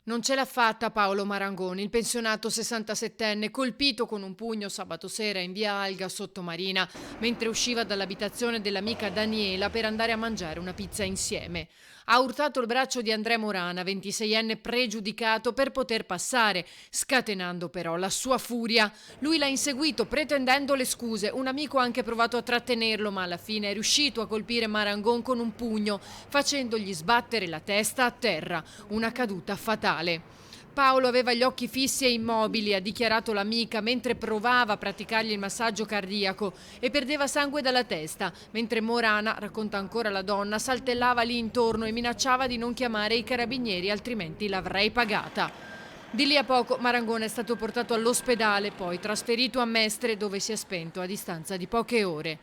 Non ce l'ha fatta Paolo Marangoni, il pensionato 67enne, colpito con un pugno sabato sera in via Alga Sottomarina, mentre usciva dall'abitazione dell'amica Daniela per andare a mangiare una pizza insieme. Ha urtato il braccio di Andrea Morana, 26enne pregiudicato, per poter passare, scatenando però la sua furia. Lui l'ha inseguito pretendendo le scuse. Un amico ha anche provato a trattenerlo, ma alla fine è riuscito a colpire Marangon con un pugno, facendogli sbattere la testa a terra. Una caduta fatale. Paolo aveva gli occhi fissi e immobili, ha dichiarato l'amica, mentre provava a praticargli il massaggio cardiaco, e perdeva sangue dalla testa, mentre Morana, racconta ancora la donna, saltellava lì intorno e minacciava di non chiamare i carabinieri, altrimenti l'avrei pagata. Di lì a poco Marangone è stato portato all'ospedale, poi trasferito a Mestre, dove si è spento a distanza di poche ore.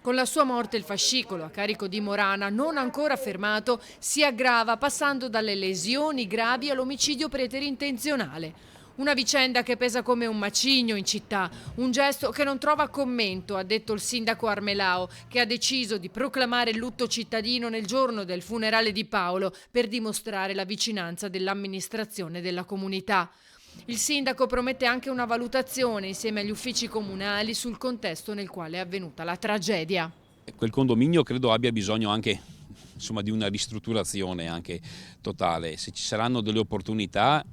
Con la sua morte il fascicolo a carico di Morana, non ancora fermato, si aggrava passando dalle lesioni gravi all'omicidio preterintenzionale. Una vicenda che pesa come un macigno in città, un gesto che non trova commento, ha detto il sindaco Armelao, che ha deciso di proclamare il lutto cittadino nel giorno del funerale di Paolo per dimostrare la vicinanza dell'amministrazione della comunità. Il sindaco promette anche una valutazione insieme agli uffici comunali sul contesto nel quale è avvenuta la tragedia. Quel condominio credo abbia bisogno anche, insomma, di una ristrutturazione anche totale. Se ci saranno delle opportunità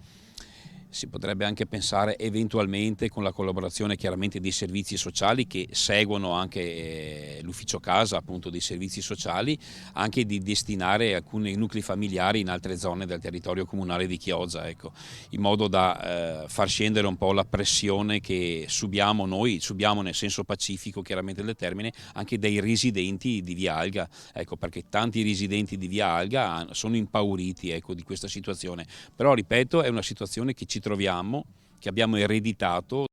si potrebbe anche pensare eventualmente, con la collaborazione chiaramente dei servizi sociali che seguono anche l'ufficio casa appunto dei servizi sociali, anche di destinare alcuni nuclei familiari in altre zone del territorio comunale di Chioggia, ecco, in modo da far scendere un po' la pressione che subiamo noi, subiamo nel senso pacifico chiaramente del termine, anche dai residenti di Via Alga, ecco, perché tanti residenti di Via Alga sono impauriti, ecco, di questa situazione. Però ripeto, è una situazione che ci troviamo, che abbiamo ereditato